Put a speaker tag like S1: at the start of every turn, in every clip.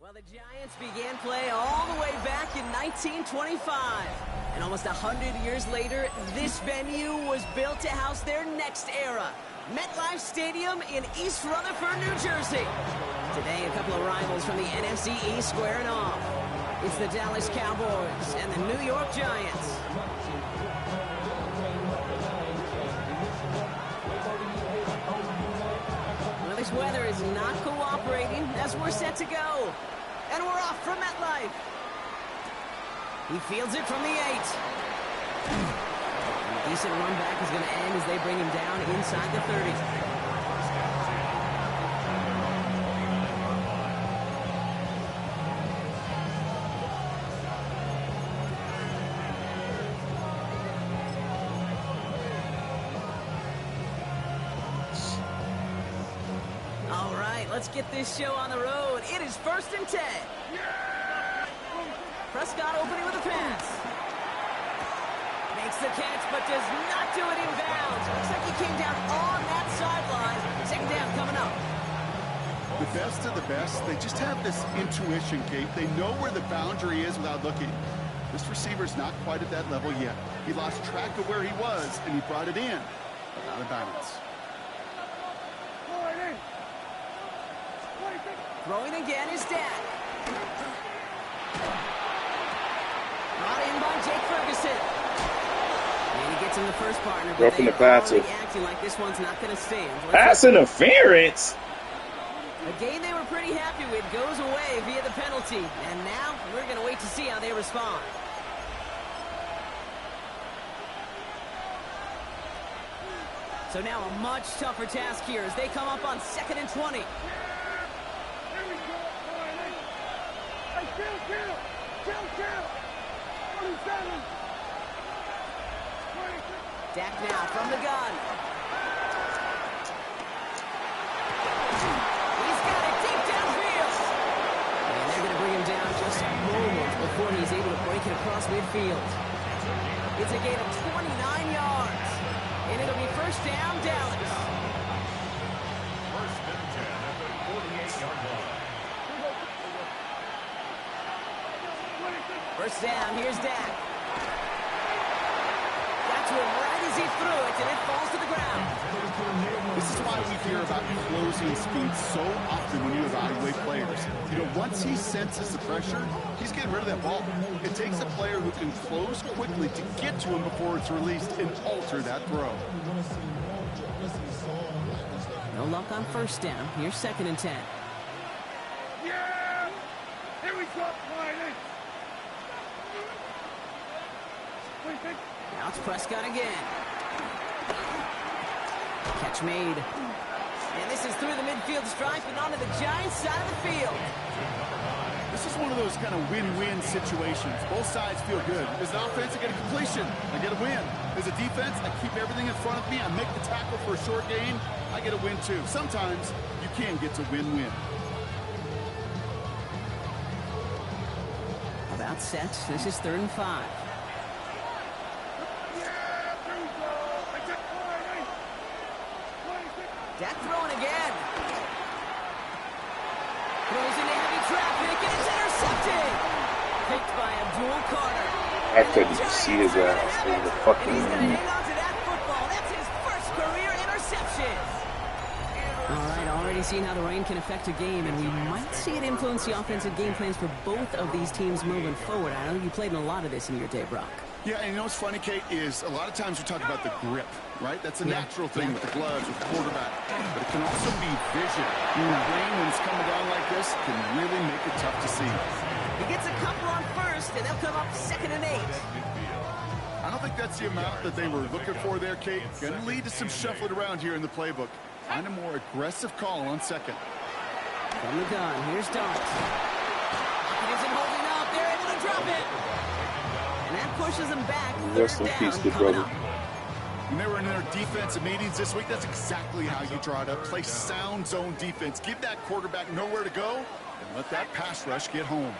S1: Well, the Giants began play all the way back in 1925. And almost 100 years later, this venue was built to house their next era. MetLife Stadium in East Rutherford, New Jersey. Today, a couple of rivals from the NFC East squaring off. It's the Dallas Cowboys and the New York Giants. Well, this weather is not cooperating as we're set to go. And we're off from MetLife. He fields it from the 8. A decent run back is going to end as they bring him down inside the 30. Let's get this show on the road. It is 1st and 10. Prescott opening with a pass. Makes the catch, but does not do it in bounds. Looks like he came down on that sideline. 2nd down coming up.
S2: The best of the best, they just have this intuition, Kate. They know where the boundary is without looking. This receiver's not quite at that level yet. He lost track of where he was, and he brought it in, but out of bounds.
S1: Throwing again is Dak. Brought in by Jake Ferguson. And he gets in the first partner.
S3: Roughing the passer.
S1: Acting like this one's not going to stand.
S3: Pass interference.
S1: A game they were pretty happy with goes away via the penalty. And now we're going to wait to see how they respond. So now a much tougher task here as they come up on 2nd and 20. Dak now from the gun. He's got it deep downfield. And they're going to bring him down just moments before he's able to break it across midfield. It's a gain of 29 yards. And it'll be 1st down, Dallas.
S4: 1st and 10 at the 48-yard line.
S1: 1st down, here's Dak. Got to him right as he threw it, and it falls to the ground.
S2: This is why we hear about closing speed so often when you evaluate players. You know, once he senses the pressure, he's getting rid of that ball. It takes a player who can close quickly to get to him before it's released and alter that throw.
S1: No luck on 1st down. Here's 2nd and 10.
S5: Yeah! Here we go, Riley!
S1: Now it's Prescott again. Catch made. And this is through the midfield stripe and onto the Giants side of the field.
S2: This is one of those kind of win-win situations. Both sides feel good. As an offense, I get a completion. I get a win. As a defense, I keep everything in front of me. I make the tackle for a short gain. I get a win, too. Sometimes you can get to win-win.
S1: About set. This is 3rd and 5. Dak throwing again. Throws into heavy traffic, and it's intercepted. Picked by Abdul Carter.
S3: I couldn't see his ass. It was a fucking
S1: and he's going to hang on to that football. That's his 1st career interception. All right, already seen how the rain can affect a game, and we might see it influence the offensive game plans for both of these teams moving forward. I know you played in a lot of this in your day, Brock.
S2: Yeah, and you know what's funny, Kate, is a lot of times we talk about the grip, right? That's a natural thing with the gloves, with the quarterback. But it can also be vision. The rain, when it's coming down like this, can really make it tough to see.
S1: He gets a couple on 1st, and they'll come up 2nd and 8.
S2: I don't think that's the amount that they were looking for there, Kate. Going to lead to some shuffling around here in the playbook. Find a more aggressive call on 2nd.
S1: From the gun, here's Dart. He isn't holding up. They're able to drop it. And that pushes them back.
S3: Rest in peace, good brother.
S2: When they were in their defensive meetings this week, that's exactly how you draw it up. Play sound zone defense. Give that quarterback nowhere to go, and let that pass rush get home.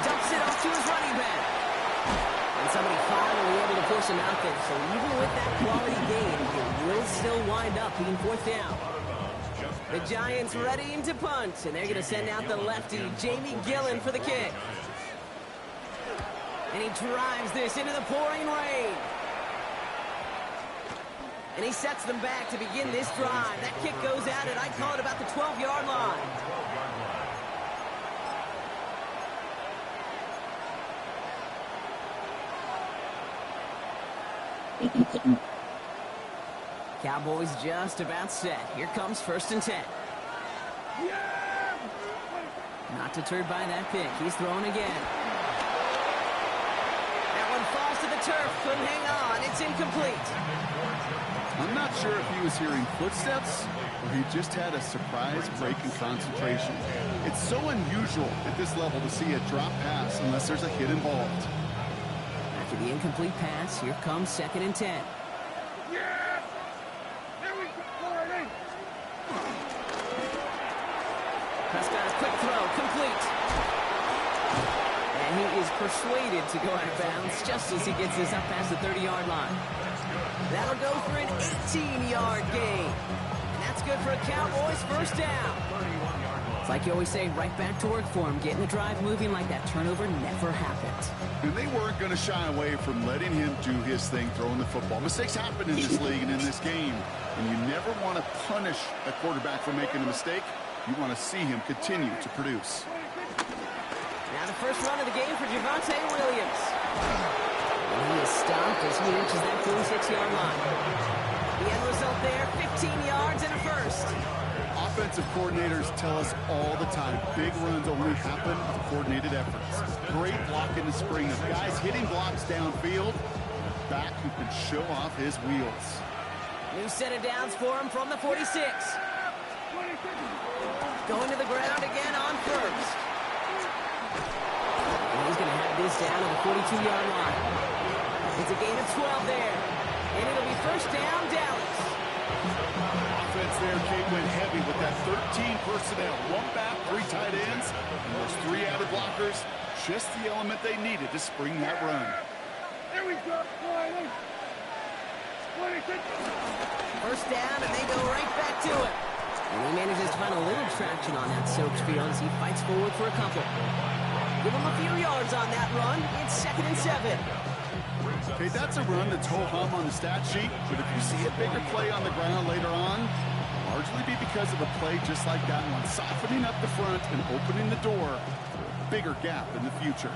S1: Dumps it off to his running back. And somebody finally able to push him out there. So even with that quality gain, it will still wind up being 4th down.
S4: Just
S1: The Giants readying to punt, and they're going to send out the lefty, Jamie Gillen, for the kick. And he drives this into the pouring rain. And he sets them back to begin this drive. That kick goes out, and I'd call it about the 12-yard line. Cowboys just about set. Here comes 1st and 10. Not deterred by that pick. He's throwing again. That one falls to the turf. Couldn't hang on. It's incomplete.
S2: I'm not sure if he was hearing footsteps or he just had a surprise break in concentration. It's so unusual at this level to see a drop pass unless there's a hit involved.
S1: After the incomplete pass, here comes 2nd and 10. Prescott, a quick throw, complete. And he is persuaded to go out of bounds just as he gets this up past the 30-yard line. That'll go for an 18-yard gain. And that's good for a Cowboys 1st down. It's like you always say, right back to work for him. Getting the drive moving like that turnover never happened.
S2: And they weren't going to shy away from letting him do his thing, throwing the football. Mistakes happen in this league and in this game. And you never want to punish a quarterback for making a mistake. You want to see him continue to produce.
S1: Now the first run of the game for Javonte Williams. And he is stopped as he reaches that 46-yard line. The end result there, 15 yards and a first.
S2: Offensive coordinators tell us all the time, big runs only happen with coordinated efforts. Great block in the spring of guys hitting blocks downfield. A back who can show off his wheels.
S1: New set of downs for him from the 46. Going to the ground again on 1st. And he's going to have this down at the 42-yard line. It's a gain of 12 there. And it'll be 1st down, Dallas.
S2: Offense there, Kate, went heavy with that 13 personnel. 1 back, 3 tight ends, and those 3 added blockers. Just the element they needed to spring that run.
S5: Here we go,
S1: 1st down, and they go right back to it. And he manages to find a little traction on that soaked field as he fights forward for a couple. Give him a few yards on that run. It's 2nd and 7.
S2: Okay, that's a run that's ho-hum on the stat sheet, but if you see a bigger play on the ground later on, largely be because of a play just like that one, softening up the front and opening the door for a bigger gap in the future.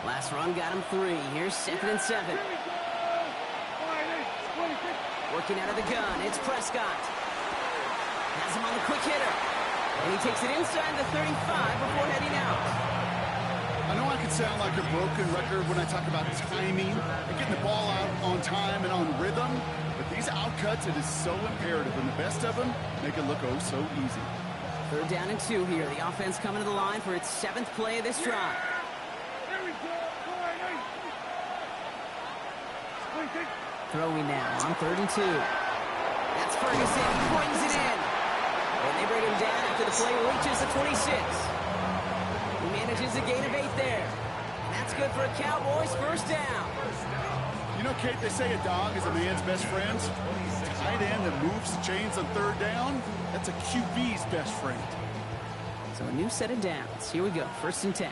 S1: Last run got him 3. Here's 2nd and 7. Working out of the gun, it's Prescott. Has him on the quick hitter. And he takes it inside the 35 before heading out.
S2: I know I could sound like a broken record when I talk about timing and getting the ball out on time and on rhythm, but these outcuts, it is so imperative, and the best of them make it look oh so easy.
S1: 3rd down and 2 here. The offense coming to the line for its 7th play of this drive. Throwing now on 3rd and 2. That's Ferguson. He brings it in. And they bring him down after the play reaches the 26. He manages a gain of 8 there. And that's good for a Cowboys 1st down.
S2: You know, Kate, they say a dog is a man's best friend. Tight end that moves the chains on 3rd down, that's a QB's best friend.
S1: So a new set of downs. Here we go. 1st and 10.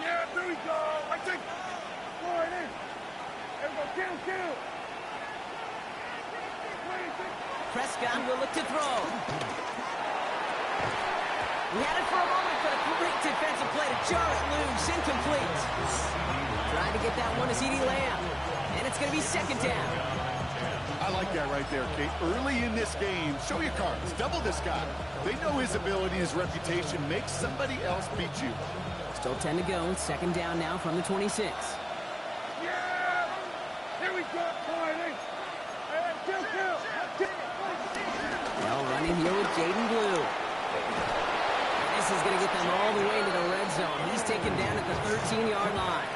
S5: Yeah, there we go. I think. Going in. Everybody, kill.
S1: Prescott will look to throw. He had it for a moment, but a great defensive play to jar it loose. Incomplete. Trying to get that one to CeeDee Lamb. And it's going to be 2nd down.
S2: I like that right there, Kate. Early in this game, show your cards. Double this guy. They know his ability, his reputation. Make somebody else beat you.
S1: Still 10 to go. 2nd down now from the 26.
S5: Yeah! Here we go. Kill.
S1: Well, running here with Jaden Blue. This is going to get them all the way to the red zone. He's taken down at the 13-yard line.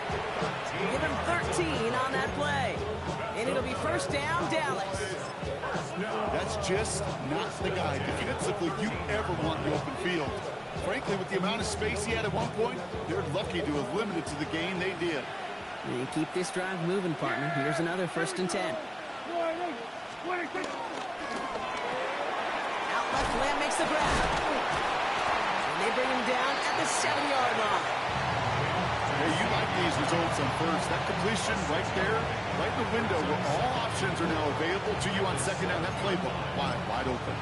S1: Give him 13 on that play. And it'll be 1st down, Dallas.
S2: That's just not the guy defensively you ever want in the open field. Frankly, with the amount of space he had at one point, they're lucky to have limited to the gain they did.
S1: And keep this drive moving, partner. Here's another 1st and 10. the grab. And they bring him down at the 7-yard line.
S2: Hey, you like these results on first. That completion right there, right in the window where all options are now available to you on second down. That playbook wide open.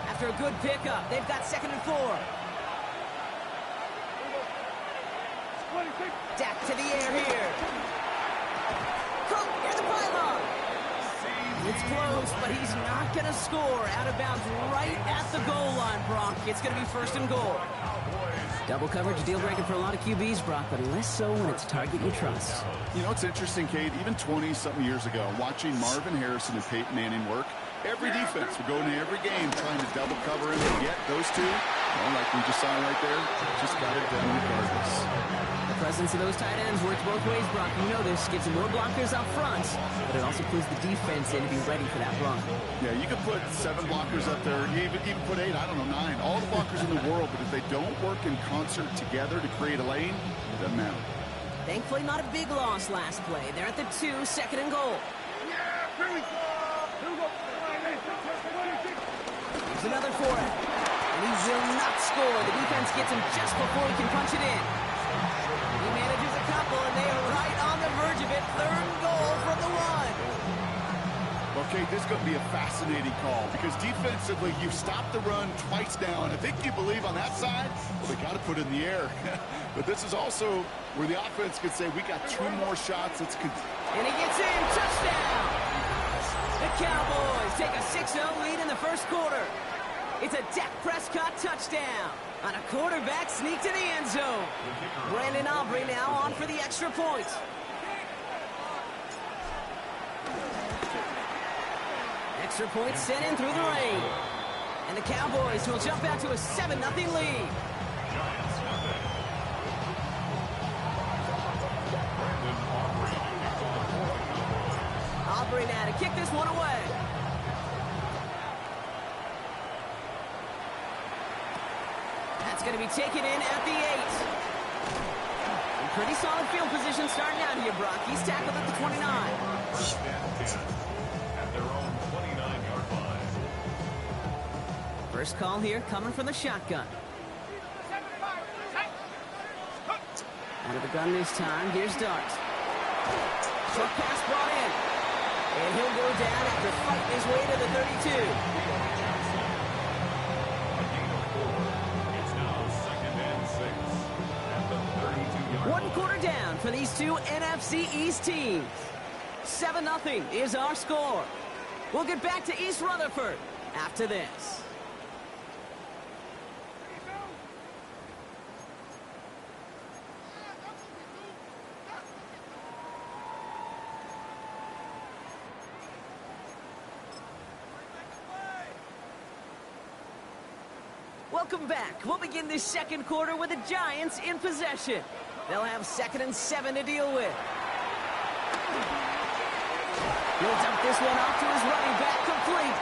S1: After a good pickup, they've got 2nd and 4. Dak to the air here. Cook near the pylon. It's close, but he's not going to score. Out of bounds right at the goal line, Brock. It's going to be 1st and goal. Double coverage, deal breaker for a lot of QBs, Brock, but less so when it's a target you trust.
S2: You know, it's interesting, Kate, even 20-something years ago, watching Marvin Harrison and Peyton Manning work, every defense would go into every game trying to double cover him, and yet those two, well, like we just saw right there, just got it done regardless.
S1: The presence of those tight ends works both ways, Brock. You know this. Gets more blockers up front, but it also puts the defense in to be ready for that run.
S2: Yeah, you could put 7 blockers up there, even put 8, I don't know, 9. All the blockers in the world, but if they don't work in concert together to create a lane, it doesn't matter.
S1: Thankfully, not a big loss last play. They're at the 2, 2nd and goal. Here's another for it. And he will not score. The defense gets him just before he can punch it in. He manages a couple, and they are right on the verge of it. 3rd and goal from the 1.
S2: Okay, this is going to be a fascinating call because defensively, you've stopped the run twice down. I think you believe on that side, well, they got to put it in the air. But this is also where the offense could say, we got 2 more shots. And
S1: he gets in. Touchdown! The Cowboys take a 6-0 lead in the 1st quarter. It's a Dak Prescott touchdown on a quarterback sneak to the end zone. Brandon Aubrey now on for the extra point. Extra point sent in through the rain. And the Cowboys will jump out to a 7-0 lead. Aubrey now to kick this one away. That's going to be taken in at the 8. Pretty solid field position starting out here, Brock. He's tackled at the 29.
S4: At their own 29-yard line.
S1: First call here coming from the shotgun. Out of the gun this time. Here's Dart. Short pass brought in. And he'll go down after fighting his way to the 32.
S4: It's now 2nd and 6 at the 32-yard line.
S1: 1 quarter down for these two NFC East teams. 7-0 is our score. We'll get back to East Rutherford after this. Welcome back. We'll begin this 2nd quarter with the Giants in possession. They'll have 2nd and 7 to deal with. He'll dump this one off to his running back, complete.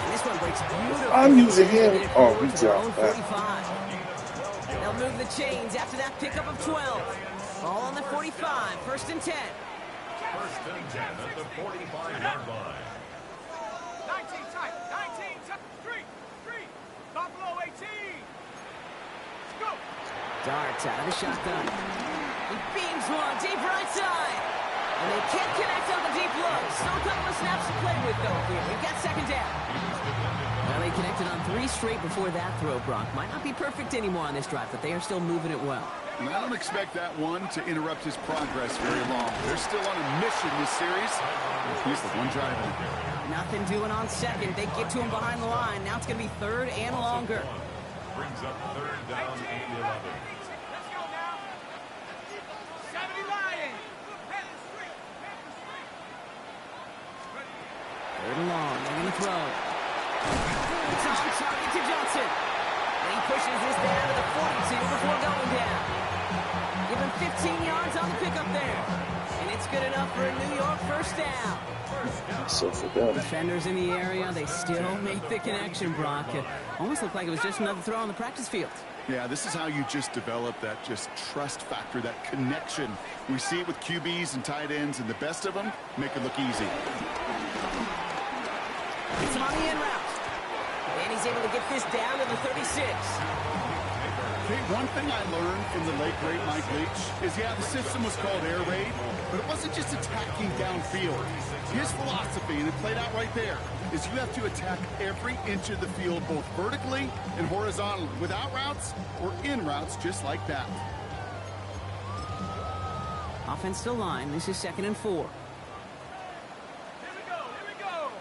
S1: And this one breaks beautifully.
S3: I'm using him. Oh, we dropped that.
S1: They'll move the chains after that pickup of 12. Ball on the 45, 1st and 10.
S4: 1st and 10 at the 45-yard line.
S5: 19 tight, 19 tight, 3, Buffalo 18. Let's go.
S1: Dart out of the shotgun. He beams one deep right side. And they can't connect on the deep look. Still a couple of snaps to play with, though, here. We've got 2nd down. Well, they connected on 3 straight before that throw, Brock. Might not be perfect anymore on this drive, but they are still moving it well.
S2: And I don't expect that one to interrupt his progress very long. They're still on a mission this series. He's the one driving.
S1: Nothing doing on 2nd. They get to him behind the line. Now it's going to be 3rd and longer.
S4: Brings up 3rd down and 11.
S5: Let's go now. 70 Lions.
S1: 3rd and long. They're going to throw. It's on target to Johnson. And he pushes this down to the 42 before going down. Give him 15 yards on the pickup there. And it's good enough for a New York on first down.
S3: So for them,
S1: Defenders in the area, they still make the connection, Brock. It almost looked like it was just another throw on the practice field.
S2: Yeah, this is how you just develop that just trust factor, that connection. We see it with QBs and tight ends, and the best of them make it look easy.
S1: It's him on the in route. And he's able to get this down to the 36.
S2: Okay, one thing I learned from the late, great Mike Leach is, yeah, the system was called air raid, but it wasn't just attacking downfield. His philosophy, and it played out right there, is you have to attack every inch of the field, both vertically and horizontally, without routes or in routes, just like that.
S1: Offense to line. This is 2nd and 4.
S5: Here we go. Here we go.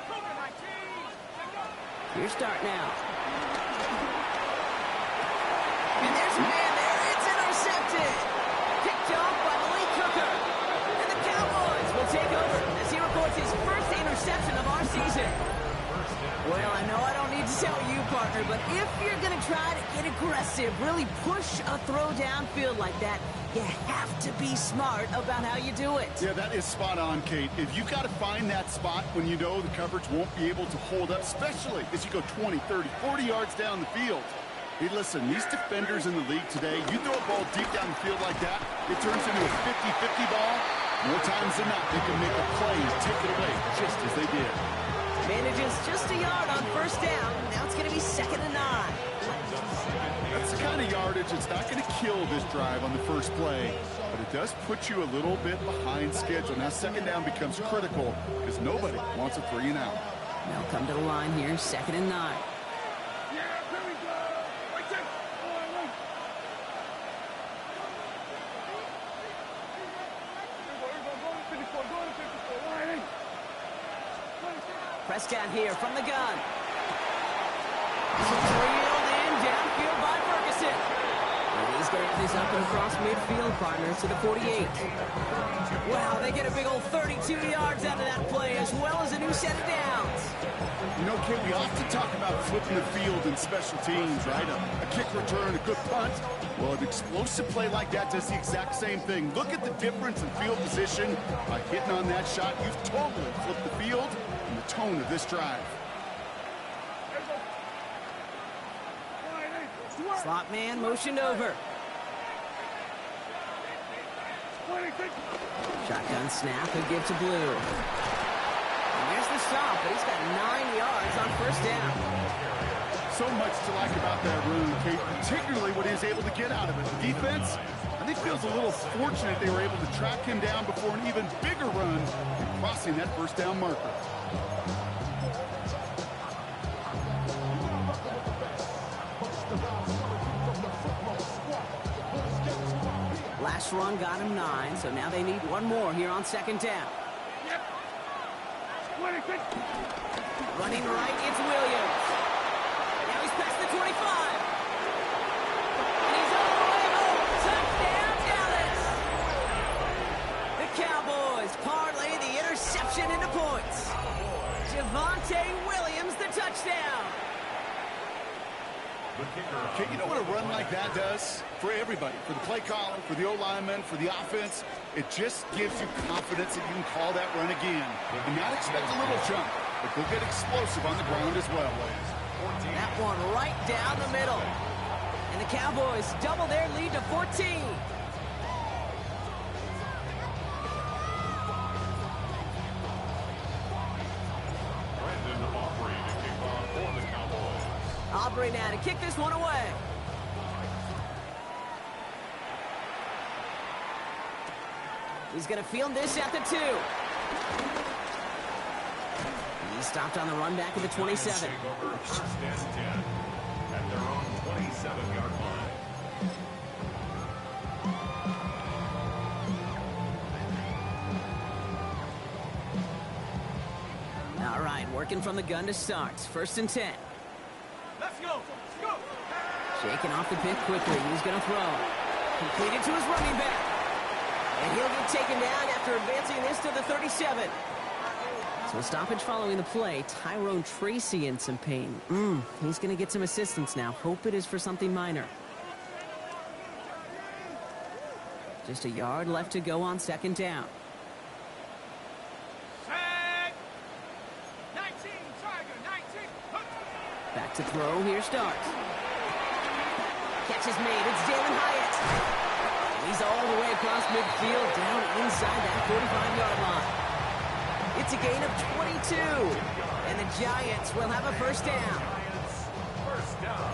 S5: Cover my team.
S1: Here's start now. And there's a man there. It's intercepted. Picked off by Malik Cooker. And the Cowboys will take over as he records his first interception of our season. Well, I know I don't need to tell you, partner, but if you're going to try to get aggressive, really push a throw downfield like that, you have to be smart about how you do it.
S2: Yeah, that is spot on, Kate. If you've got to find that spot when you know the coverage won't be able to hold up, especially as you go 20, 30, 40 yards down the field. Hey, listen, these defenders in the league today, you throw a ball deep down the field like that, it turns into a 50-50 ball. More times than not, they can make a play and take it away, just as they did.
S1: Manages just a yard on first down. Now it's going to be 2nd and 9.
S2: That's the kind of yardage that's not going to kill this drive on the first play, but it does put you a little bit behind schedule. Now 2nd down becomes critical because nobody wants a 3 and out.
S1: Now come to the line here, 2nd and 9.
S5: Yeah, here we go. Right there. Right. Here we go. Go to 54. Go to 54. Line in.
S1: Prescott here from the gun. Reeled in downfield by Ferguson. And he's going to get this up and across midfield, partner, to the 48. Wow, they get a big old 32 yards out of that play, as well as a new set of downs.
S2: You know, Kate, we often talk about flipping the field in special teams, right? A kick return, a good punt. Well, an explosive play like that does the exact same thing. Look at the difference in field position. By hitting on that shot, you've totally flipped the field and the tone of this drive.
S1: Slot man motioned over. Shotgun snap and give to Blue. And there's the stop, but he's got 9 yards on first down.
S2: So much to like about that run, Kate, particularly what he was able to get out of it. The defense, I think, feels a little fortunate they were able to track him down before an even bigger run and crossing that first down marker.
S1: Last run got him 9, so now they need one more here on 2nd down. Running right, it's Williams. Now he's past the 25. And he's all the way home. Touchdown, Dallas. The Cowboys parlay the interception into points. Javonte Williams, the touchdown.
S2: Okay, you know what a run like that does for everybody, for the play caller, for the O-lineman, for the offense? It just gives you confidence that you can call that run again and not expect a little jump, but go get explosive on the ground as well.
S1: That one right down the middle. And the Cowboys double their lead to 14. Aubrey now to kick this one away. He's going to field this at the 2. He stopped on the run back at the 27.
S4: First and 10 at their own 27-yard line.
S1: All right, working from the gun to start. 1st and 10.
S5: Let's go. Let's go.
S1: Shaking off the pick quickly. He's going to throw. Completed to his running back. And he'll get taken down after advancing this to the 37. So a stoppage following the play. Tyrone Tracy in some pain. He's going to get some assistance now. Hope it is for something minor. Just a yard left to go on 2nd down. Back to throw. Here starts. Catch is made. It's Jalen Hyatt. And he's all the way across midfield, down inside that 45-yard line. It's a gain of 22. And the Giants will have a first down.
S4: First down.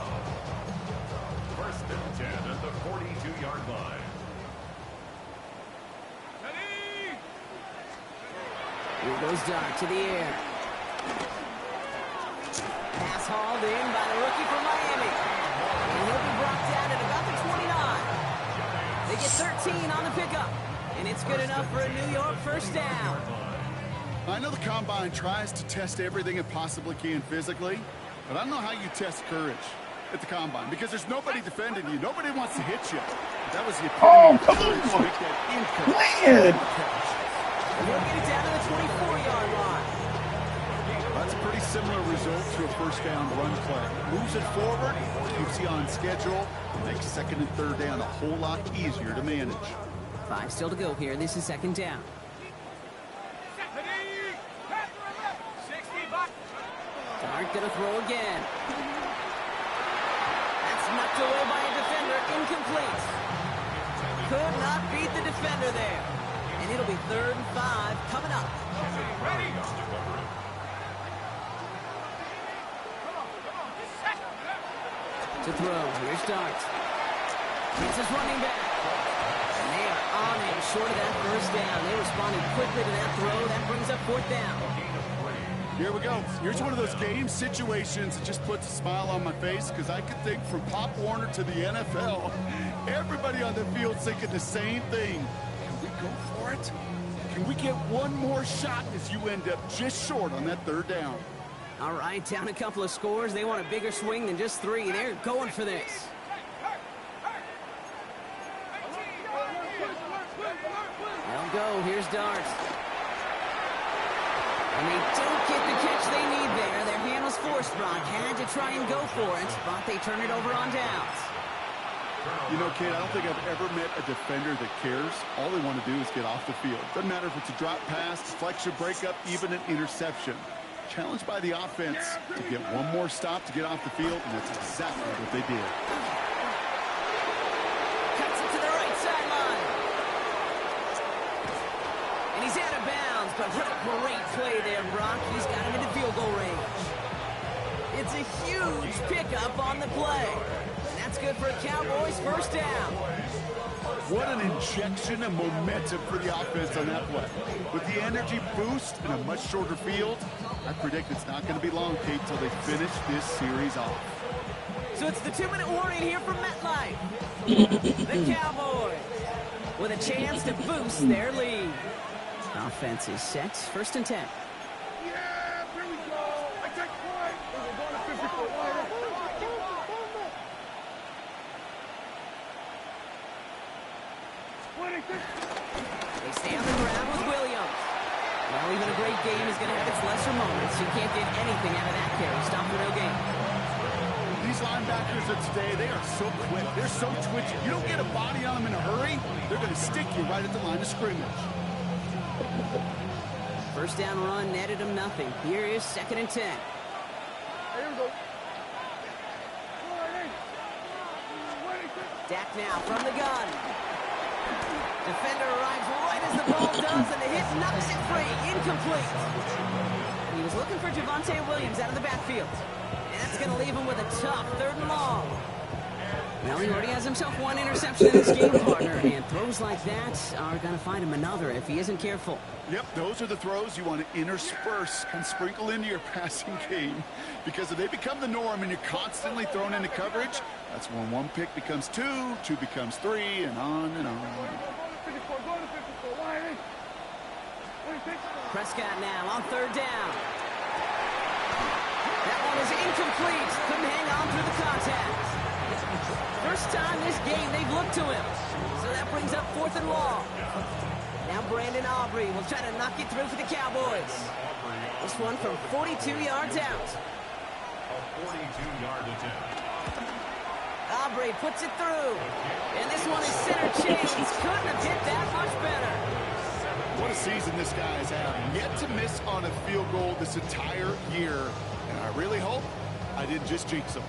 S4: First and 10 at the 42-yard line.
S1: Here goes Dart to the air. Pass hauled in by the rookie from Miami. And he'll be brought down at about the 29. They get 13 on the pickup. And it's good enough for a New York first down.
S2: I know the Combine tries to test everything it possibly can physically, but I don't know how you test courage at the Combine because there's nobody defending you. Nobody wants to hit you. That was the epitome of courage to make that incorrect catch.
S1: And he'll get it down to the 24-yard line.
S2: That's a pretty similar result to a first down run play. Moves it forward, keeps you on schedule, makes second and third down a whole lot easier to manage.
S1: 5 still to go here. This is second down. Dart gonna throw again. That's knocked away by a defender. Incomplete. Could not beat the defender there. And it'll be 3rd and 5 coming up.
S4: Ready.
S1: To throw. Here's Dart. Here's his running back. And they are on him short of that first down. They responded quickly to that throw. That brings up 4th down.
S2: Here we go. Here's one of those game situations that just puts a smile on my face because I could think from Pop Warner to the NFL, everybody on the field thinking the same thing. Can we go for it? Can we get one more shot as you end up just short on that 3rd down?
S1: All right, down a couple of scores. They want a bigger swing than just 3. They're going for this. They'll go. Here's Dart. And they don't get the catch they need there. Their hand was forced, Brock. Had to try and go for it, but they turn it over on downs.
S2: You know, Kate, I don't think I've ever met a defender that cares. All they want to do is get off the field. Doesn't matter if it's a drop pass, deflection, breakup, even an interception. Challenged by the offense to get one more stop to get off the field, and that's exactly what they did.
S1: Cuts it to the right sideline. And he's out of bounds, but what a great play there, Brock. He's got him into field goal range. It's a huge pickup on the play. And that's good for a Cowboys first down.
S2: What an injection of momentum for the offense on that play. With the energy boost in a much shorter field, I predict it's not going to be long, Kate, till they finish this series off.
S1: So it's the 2-minute warning here from MetLife. The Cowboys with a chance to boost their lead. Offense is set. 1st and 10.
S5: Yeah, here we go. I take point. We're going to 54 wide.
S1: They stay on the ground with Williams. Well, even a great game is going to have its lesser moments. You can't get anything out of that carry. Stop the real game.
S2: These linebackers of today, they are so quick. They're so twitchy. You don't get a body on them in a hurry, they're going to stick you right at the line of scrimmage.
S1: First down run netted him nothing. Here is 2nd and 10.
S5: Here we go.
S1: Dak now from the gun. Defender arrives right as the ball does, and the hit knocks it free. Incomplete. He was looking for Javonte Williams out of the backfield. And that's going to leave him with a tough 3rd and long. Well, he already has himself one interception in this game, partner. And throws like that are going to find him another if he isn't careful.
S2: Yep, those are the throws you want to intersperse and sprinkle into your passing game. Because if they become the norm and you're constantly thrown into coverage, that's when 1 pick becomes 2, 2 becomes 3, and on and on.
S1: Prescott now on 3rd down. That one is incomplete. Couldn't hang on through the contact. First time this game they've looked to him. So that brings up 4th and long. Now Brandon Aubrey will try to knock it through for the Cowboys. This one from 42 yards out.
S4: A 42-yard attempt.
S1: Aubrey puts it through. And this one is center change. Couldn't have hit that much better.
S2: What a season this guy has had. Yet to miss on a field goal this entire year. And I really hope I didn't just jinx him.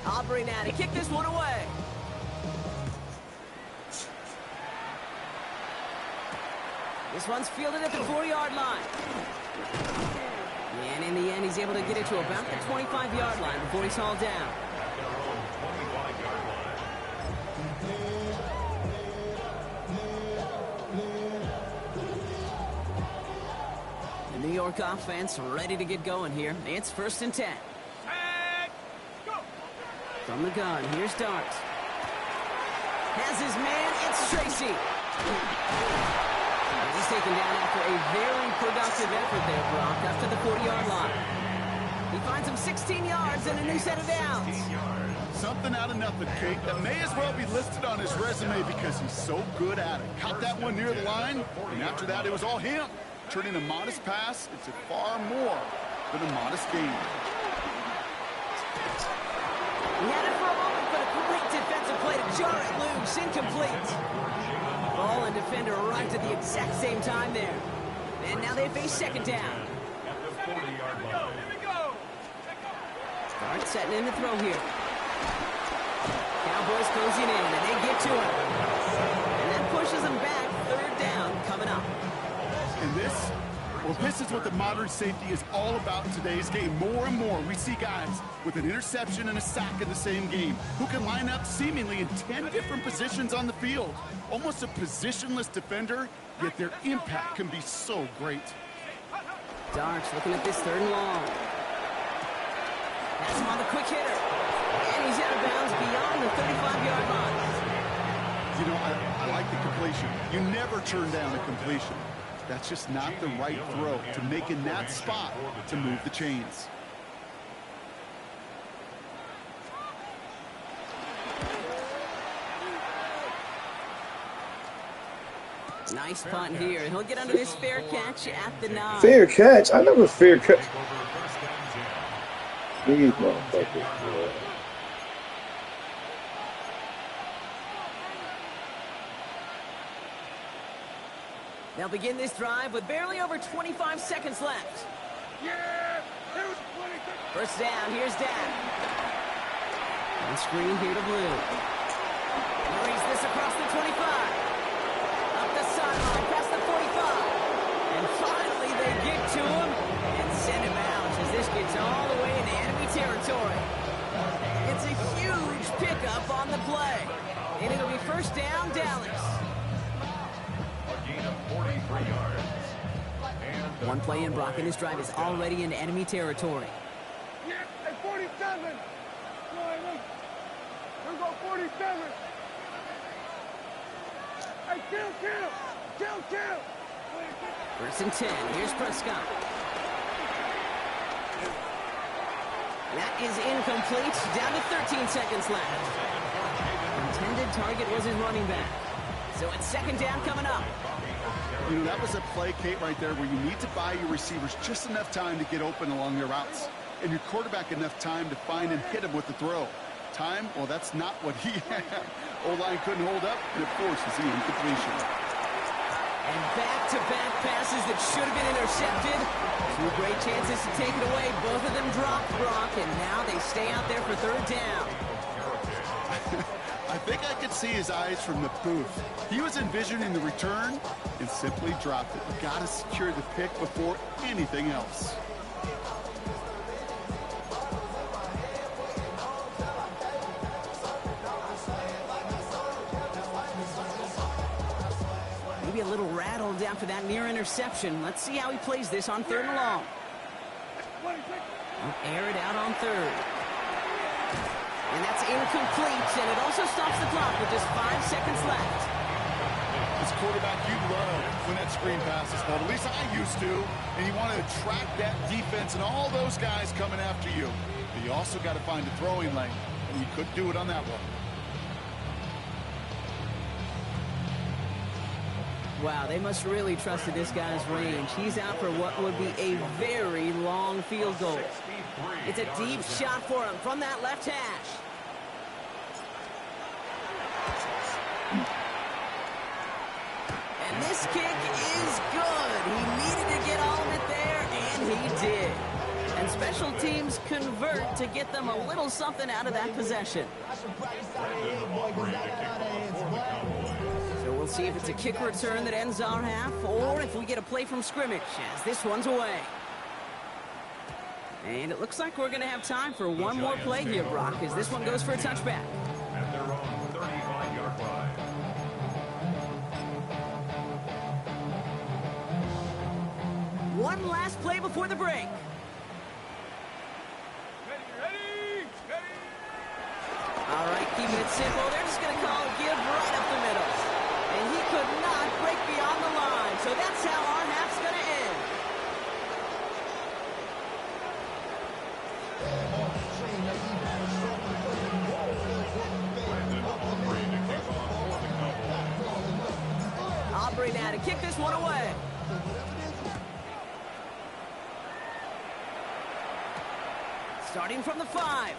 S1: Aubrey now to kick this one away. This one's fielded at the 40-yard line. And in the end, he's able to get it to about the 25-yard line before he's hauled down. The New York offense ready to get going here. It's 1st and 10. From the gun, here's Dart. Has his man, it's Tracy. He's taken down after a very productive effort there, Brock, up to the 40-yard line. He finds him 16 yards and a new set of downs.
S2: Something out of nothing, Kate. That may as well be listed on his resume because he's so good at it. Caught that one near the line, and after that, it was all him. Turning a modest pass into far more than a modest gain.
S1: He had it for a moment, but a great defensive play to jar it loose. Incomplete. Ball and defender arrived at the exact same time there. And now they face 2nd down. Dart setting in the throw here. Cowboys closing in, and they get to him. And that pushes them back. 3rd down coming up.
S2: And this is what the modern safety is all about in today's game. More and more, we see guys with an interception and a sack in the same game who can line up seemingly in 10 different positions on the field. Almost a positionless defender, yet their impact can be so great.
S1: Darks looking at this 3rd and long. Has him on the quick hitter. And he's out of bounds beyond the 35-yard line.
S2: You know, I like the completion. You never turn down a completion. That's just not the right throw to make in that spot to move the chains.
S1: Nice punt here. He'll get under this fair catch at the 9.
S3: Fair catch? I never fair catch. These motherfuckers.
S1: They'll begin this drive with barely over 25 seconds left.
S5: Yeah! It was 20
S1: First down, here's Dak. On screen here to Blue. Carries this across the 25. Up the sideline, past the 45. And finally they get to him and send him out as this gets all the way into enemy territory. It's a huge pickup on the play. And it'll be 1st down, Dallas. One play in, Brock, and this drive is already into enemy territory.
S5: Yeah, at 47. We're going 47. Hey, kill.
S1: 1st and 10. Here's Prescott. That is incomplete. Down to 13 seconds left. Intended target was his running back. So it's 2nd down coming up.
S2: You know, that was a play, Kate, right there where you need to buy your receivers just enough time to get open along their routes. And your quarterback enough time to find and hit him with the throw. Time? Well, that's not what he had. O-line couldn't hold up, and it forces the incompletion.
S1: And back-to-back passes that should have been intercepted. 2 great chances to take it away. Both of them dropped, Brock, and now they stay out there for 3rd down.
S2: I think I could see his eyes from the booth. He was envisioning the return and simply dropped it. You got to secure the pick before anything else.
S1: Maybe a little rattled after that near interception. Let's see how he plays this on 3rd and long. Air it out on 3rd. And that's incomplete, and it also stops the clock with just 5 seconds left.
S2: As quarterback, you love when that screen pass is called. At least I used to. And you want to attract that defense and all those guys coming after you. But you also got to find a throwing lane, and you couldn't do it on that one.
S1: Wow, they must really trusted this guy's range. He's out for what would be a very long field goal. It's a deep shot for him from that left hash. And this kick is good. He needed to get all of it there, and he did. And special teams convert to get them a little something out of that possession. So we'll see if it's a kick return that ends our half, or if we get a play from scrimmage, as this one's away. And it looks like we're going to have time for one more play here, Brock, as this one goes for a touchback.
S4: At their own 35-yard line.
S1: One last play before the break.
S5: Ready.
S1: All right, keeping it simple. They're just going to call a give right up the middle. And he could not break beyond the line. So that's how our half's going to end. Aubrey now to kick this one away. Starting from the 5.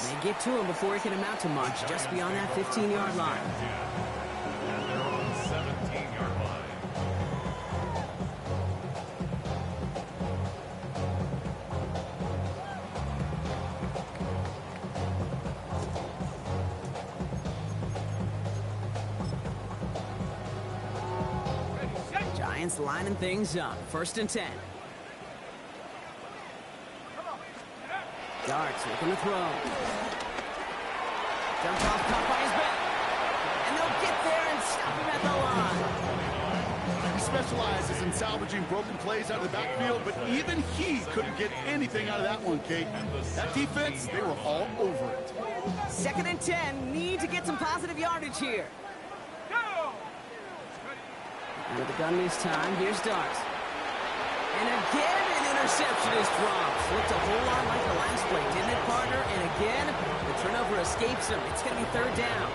S1: They get to him before he can amount to much, just beyond that 15-yard line.
S4: At their own 17-yard line.
S1: Giants lining things up. 1st and 10. Darts looking to throw. Jumps off, caught by his back. And they'll get there and stop him at the line.
S2: He specializes in salvaging broken plays out of the backfield, but even he couldn't get anything out of that one, Kate. That defense, they were all over it.
S1: 2nd and 10. Need to get some positive yardage here.
S5: Go!
S1: With the gun this time, here's Darts. And again, an interception is dropped. Looked a whole lot like the last play, didn't it, partner? And again, the turnover escapes him. It's going to be 3rd down.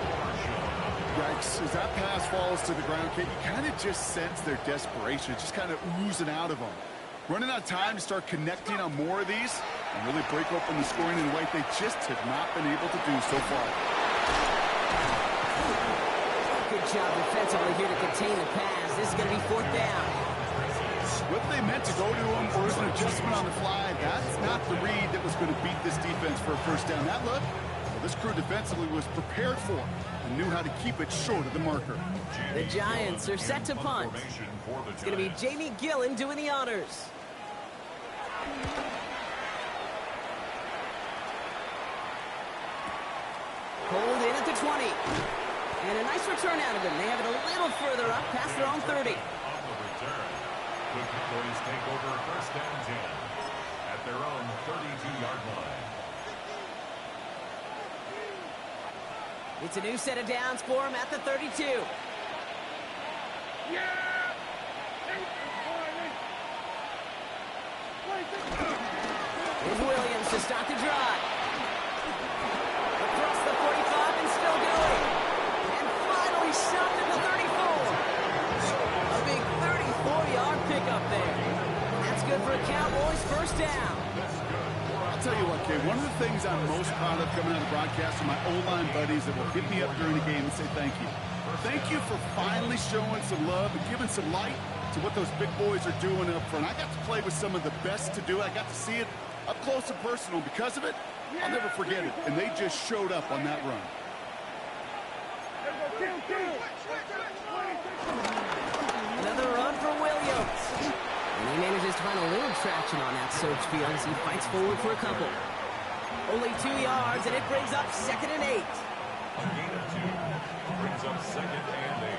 S2: Yikes, as that pass falls to the ground, Kate, you kind of just sense their desperation. It's just kind of oozing out of them. Running out of time to start connecting on more of these and really break open the scoring in a way they just have not been able to do so far.
S1: Good job defensively here to contain the pass. This is going to be 4th down.
S2: What they meant to go to him or is an adjustment on the fly, that's not the read that was going to beat this defense for a 1st down. That look, well, this crew defensively was prepared for and knew how to keep it short of the marker.
S1: The Giants are set to punt. It's going to be Jamie Gillen doing the honors. Hold in at the 20. And a nice return out of him. They have it a little further up past their own 30.
S4: On the return, the Cowboys take over 1st and 10 at their own 32-yard line.
S1: It's a new set of downs for him at the 32.
S5: Yeah!
S1: Here's Williams to start the drive. Across the 45 and still going. And finally shoved at the 34. A big 34-yard pickup there. That's good for a Cowboys 1st down.
S2: I'll tell you what, Kay, one of the things I'm most proud of coming out of the broadcast are my O-line buddies that will hit me up during the game and say thank you. Thank you for finally showing some love and giving some light to what those big boys are doing up front. I got to play with some of the best to do it. I got to see it up close and personal. Because of it, I'll never forget it. And they just showed up on that run.
S1: Another run for Williams. And he manages to find a little traction on that search field as he fights forward for a couple. Only 2 yards, and it brings up 2nd and 8.
S4: A gain of 2 brings up 2nd and 8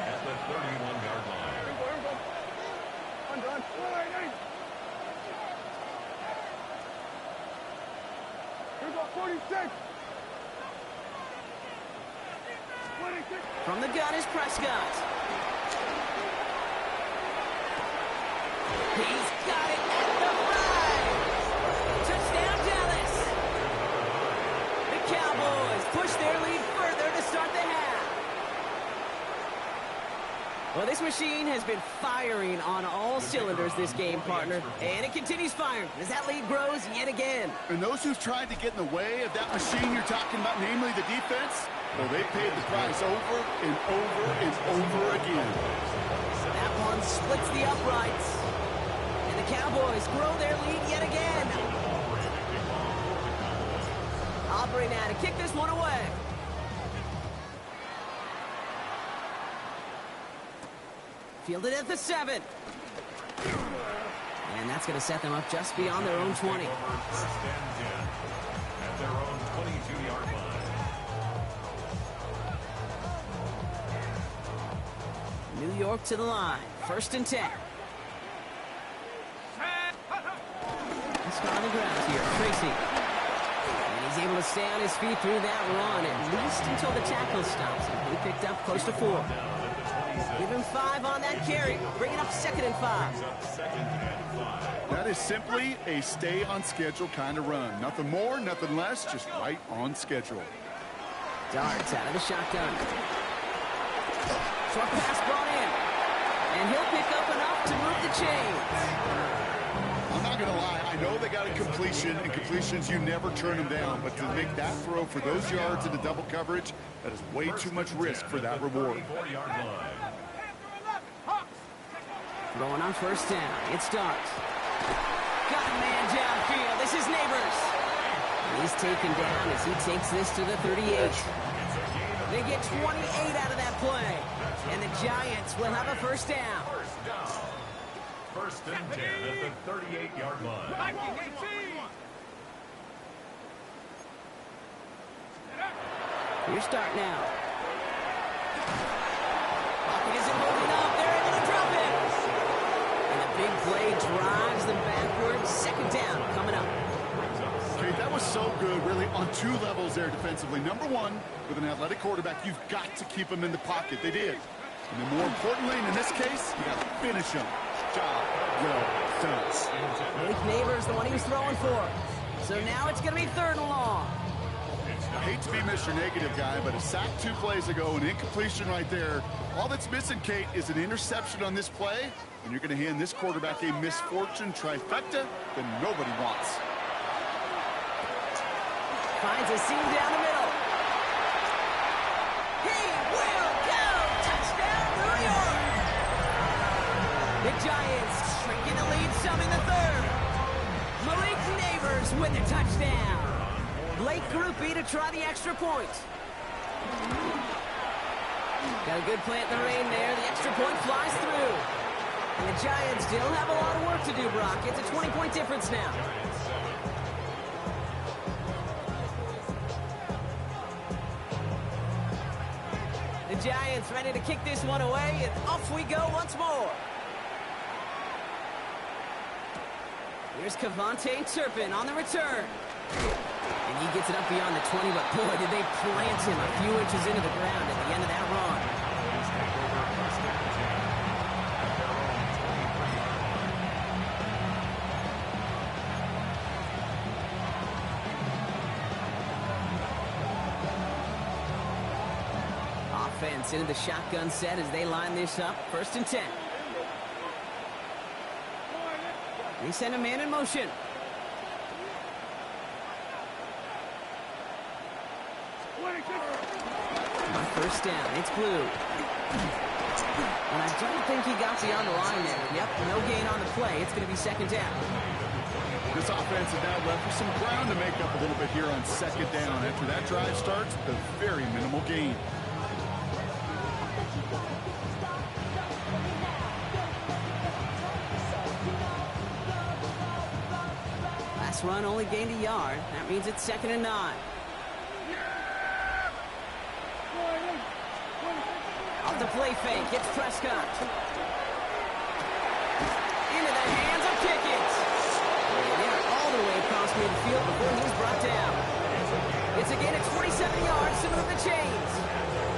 S4: at the 31-yard line.
S5: Here's our 46.
S1: From the gun is Prescott. He's got it at the 5. Touchdown, Dallas. The Cowboys push their lead further to start the half. Well, this machine has been firing on all cylinders this game, partner. And it continues firing as that lead grows yet again.
S2: And those who've tried to get in the way of that machine you're talking about, namely the defense, well, they paid the price over and over and over again.
S1: That one splits the uprights. And the Cowboys grow their lead yet again. Aubrey now to kick this one away. Fielded at the 7. And that's going to set them up just beyond their own 20.
S4: First and 10 at their own 22-yard line.
S1: New York to the line. First and 10. Let's start on the ground here. Tracy. And he's able to stay on his feet through that run, at least until the tackle stops him. He picked up close to 4. Give him 5 on that carry. Bring it up 2nd and 5.
S2: That is simply a stay on schedule kind of run. Nothing more, nothing less, just right on schedule.
S1: Darts out of the shotgun. Short pass brought in. And he'll pick up enough to move the chains.
S2: I'm not going to lie. I know they got a completion, and completions, you never turn them down. But to make that throw for those yards into double coverage, that is way too much risk for that reward.
S1: Throwing on first down. It starts. Got a man downfield. This is Neighbors. And he's taken down as he takes this to the 38. They get 28 out of that play. And the Giants will have a first down.
S4: First and 10 at the 38-yard line.
S1: Your start now. Pocket isn't moving up. They're able to drop it. And the big play drives them backwards. Second down coming up.
S2: Okay, that was so good, really, on 2 levels there defensively. Number 1, with an athletic quarterback, you've got to keep him in the pocket. They did. And then more importantly, in this case, you got to finish him. Job well done.
S1: Malik Neighbors, the one he was throwing for. So now it's going to be 3rd and long.
S2: I hate to be Mr. Negative guy, but a sack 2 plays ago, an incompletion right there. All that's missing, Kate, is an interception on this play, and you're going to hand this quarterback a misfortune trifecta that nobody wants.
S1: Finds a seam down the middle. He will go! Touchdown, New York! The Giants shrinking the lead some in the 3rd. Malik Neighbors with the touchdown. Late groupie to try the extra point. Got a good plant in the rain there. The extra point flies through. And the Giants still have a lot of work to do, Brock. It's a 20-point difference now. The Giants ready to kick this one away, and off we go once more. Here's Cavante Turpin on the return. And he gets it up beyond the 20, but boy, did they plant him a few inches into the ground at the end of that run. Offense into the shotgun set as they line this up. 1st and 10. They send a man in motion. On first down, it's Blue. And I don't think he got beyond the line there. Yep, no gain on the play. It's going to be 2nd down.
S2: This offense is now left with some ground to make up a little bit here on 2nd down. After that drive starts, the very minimal gain.
S1: Last run only gained a yard. That means it's 2nd and 9. Off the play fake, it's Prescott. Into the hands of Pickett. And they're all the way across midfield before he's brought down. It's a gain of 27 yards to move the chains.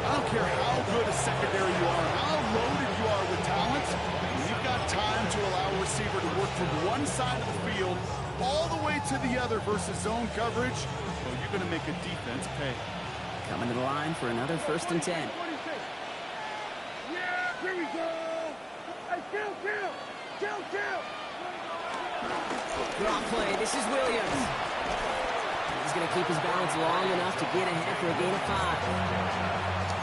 S2: I don't care how good a secondary you are, how loaded you are with talent, when you've got time to allow a receiver to work from one side of the field all the way to the other versus zone coverage, well, you're going to make a defense pay.
S1: Coming to the line for another 1st and 10.
S5: Here we go. Hey, kill.
S1: Draw play. This is Williams. He's going to keep his balance long enough to get ahead for a gain of 5.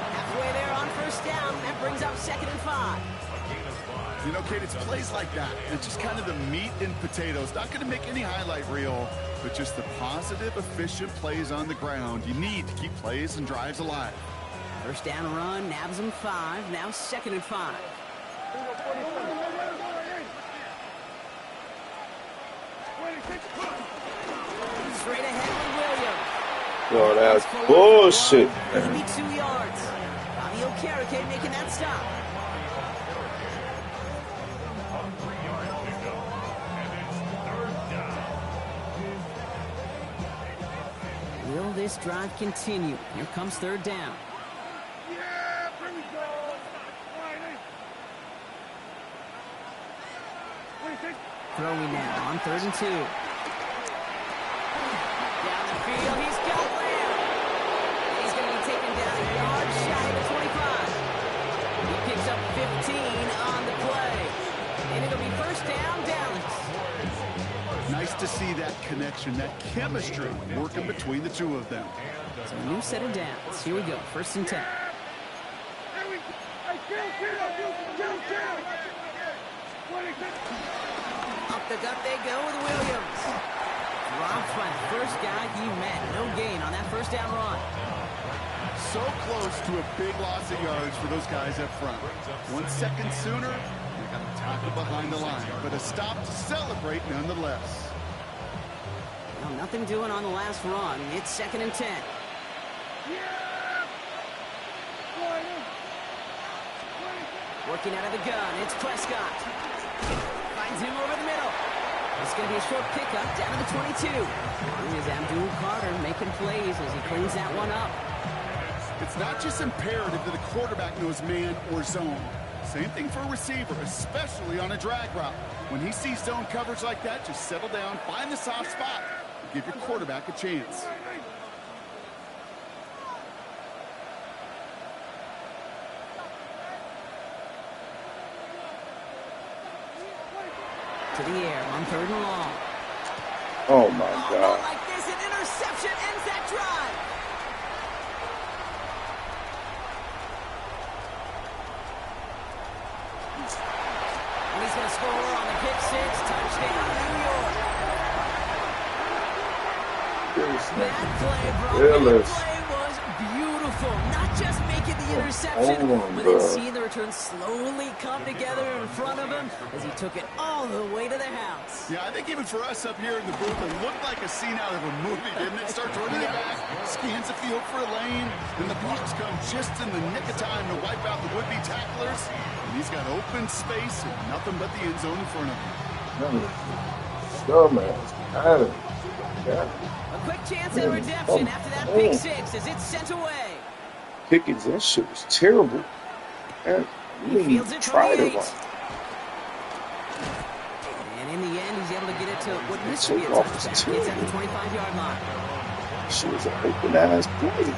S1: Halfway there on first down. That brings up 2nd and 5.
S2: You know, Kate, it's plays like that. It's just kind of the meat and potatoes. Not going to make any highlight reel, but just the positive, efficient plays on the ground. You need to keep plays and drives alive.
S1: First down run, nabs him 5. Now 2nd and 5. Straight ahead with Williams.
S3: Yo, that's bullshit, man.
S1: Maybe 2 yards. Bobby Okereke making that stop. Will this drive continue? Here comes 3rd down.
S5: Yeah, here we go.
S1: Throwing now on 3rd and 2. Down the field, he's got Lamb. He's going to be taken down a yard shy of the 25. He picks up 15 on the play. And it'll be first down, Dallas.
S2: Nice to see that connection, that chemistry working between the two of them.
S1: So a new set of downs. Here we go, 1st and 10. Up the gut they go with Williams. Dropped by the first guy he met. No gain on that first down run.
S2: So close to a big loss of yards for those guys up front. 1 second sooner, they got a tackle behind the line, but a stop to celebrate nonetheless.
S1: Well, nothing doing on the last run. It's 2nd and 10. Working out of the gun, it's Prescott. Finds him over the middle. It's going to be a short pickup down to the 22. Here's Abdul Carter making plays as he cleans that one up.
S2: It's not just imperative that a quarterback knows man or zone. Same thing for a receiver, especially on a drag route. When he sees zone coverage like that, just settle down, find the soft spot, and give your quarterback a chance.
S1: To the air on 3rd and long.
S3: Oh my
S1: Not
S3: God.
S1: like this, an interception ends that drive. And he's going to score on the pick 6, touchdown New York. That play, Brock, that play was beautiful. Not just making the interception, but then seeing the return slowly come together in front of him as he took it all the way to the house.
S2: Yeah, I think even for us up here in the booth, it looked like a scene out of a movie, didn't it? Starts running it back, scans the field for a lane, and the blocks come just in the nick of time to wipe out the would-be tacklers. And he's got open space and nothing but the end zone in front of him.
S3: Dumbass. Yeah.
S1: A quick chance at redemption after that pick 6 as it's sent away.
S3: Pickens, that shit was terrible. Man,
S1: He fields it from
S3: tried
S1: the
S3: it
S1: 8.
S3: once.
S1: And in the end, he's able to get it to what used to be a
S3: Took off his
S1: touchdown. Gets at the
S3: team.
S1: 25-yard line.
S3: She was an open ass play.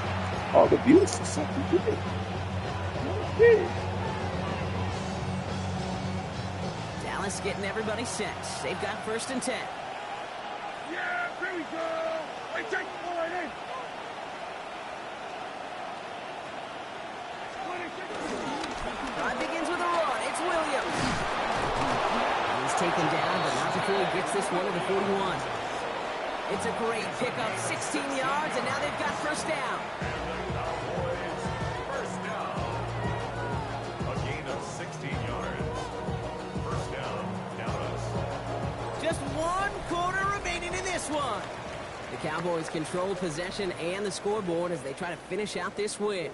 S3: All the beautiful fucking play. Yeah.
S1: Dallas getting everybody set. They've got 1st and 10.
S5: Yeah, here we go. Hey, take the ball right in.
S1: Drive begins with a run. It's Williams. He's taken down, but not before he gets this one to the 41. It's a great pickup, 16 yards, and now they've got first down.
S4: First down. A gain of 16 yards. First down, Dallas.
S1: Just 1 quarter remaining in this one. The Cowboys control possession and the scoreboard as they try to finish out this win.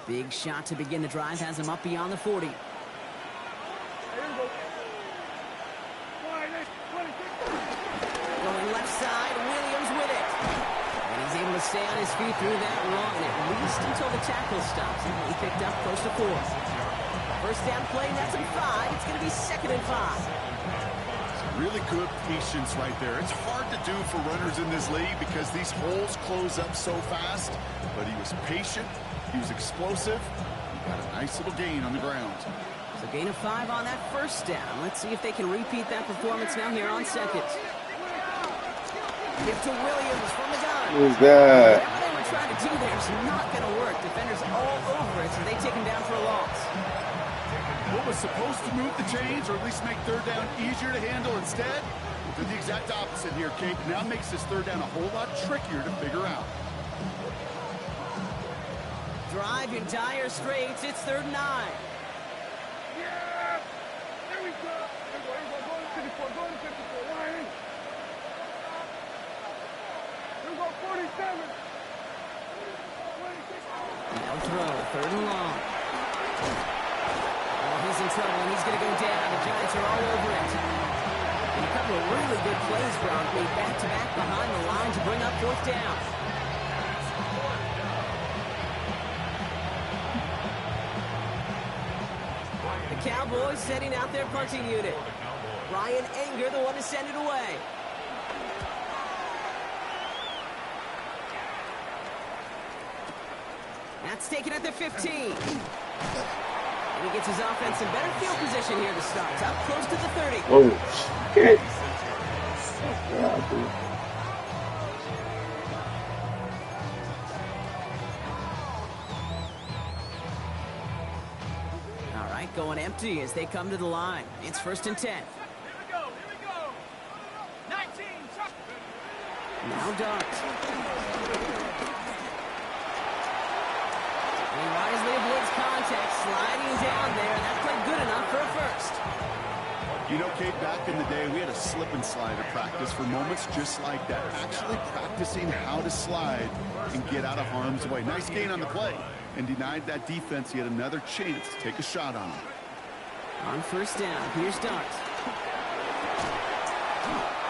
S1: Big shot to begin the drive has him up beyond the 40. Going left side, Williams with it. And he's able to stay on his feet through that run, at least until the tackle stops. He picked up close to 4. First down play, that's a 5. It's going to be 2nd and 5.
S2: Really good patience right there. It's hard to do for runners in this league because these holes close up so fast. But he was patient. He was explosive. He got a nice little gain on the ground.
S1: So gain of 5 on that first down. Let's see if they can repeat that performance now here on 2nd. Give to Williams from the gun.
S3: Who's that?
S1: Whatever they were trying to do there is not going to work. Defenders all over it, so they take him down for a loss.
S2: What was supposed to move the chains, or at least make 3rd down easier to handle instead, did the exact opposite here, Kate. Now makes this 3rd down a whole lot trickier to figure out.
S1: Drive in dire straits. It's 3rd and 9.
S5: Yeah! There we go! Go to 54, go to 54, line. Here we go, 47.
S1: No throw, 3rd and long. He's in trouble, and he's going to go down. The Giants are all over it. And a couple of really good plays, Brock, made back-to-back behind the line to bring up 4th down. The Cowboys setting out their punting unit. Ryan Anger, the one to send it away. That's taken at the 15. And he gets his offense in better field position here to start. Up close to the 30.
S3: Oh, shit.
S1: All right, going empty as they come to the line. It's 1st and 10.
S5: Here we go, 19, Chuck.
S1: Now Dart. And wisely avoids contact, sliding down there. That played good enough for a first.
S2: You know, Kate, back in the day, we had a slip and slide at practice for moments just like that. Actually practicing how to slide and get out of harm's way. Nice gain on the play. And denied that defense yet another chance to take a shot on him.
S1: On 1st down, here's Dart.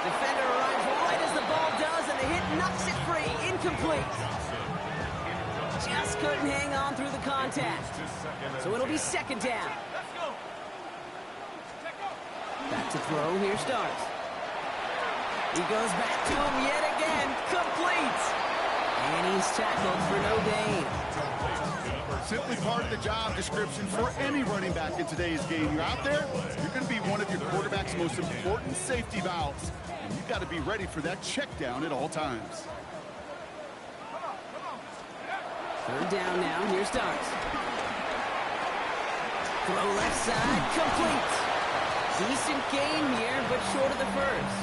S1: Defender arrives right as the ball does, and the hit knocks it free. Incomplete. Just couldn't hang on through the contact. So it'll be 2nd down.
S5: Let's go.
S1: Back to throw, here's Dart. He goes back to him yet again. Complete. And he's tackled for no gain.
S2: Simply part of the job description for any running back in today's game. You're out there, you're going to be one of your quarterback's most important safety valves. And you've got to be ready for that check down at all times.
S1: 3rd down now, here's Dart. Throw left side, complete. Decent game here, but short of the first.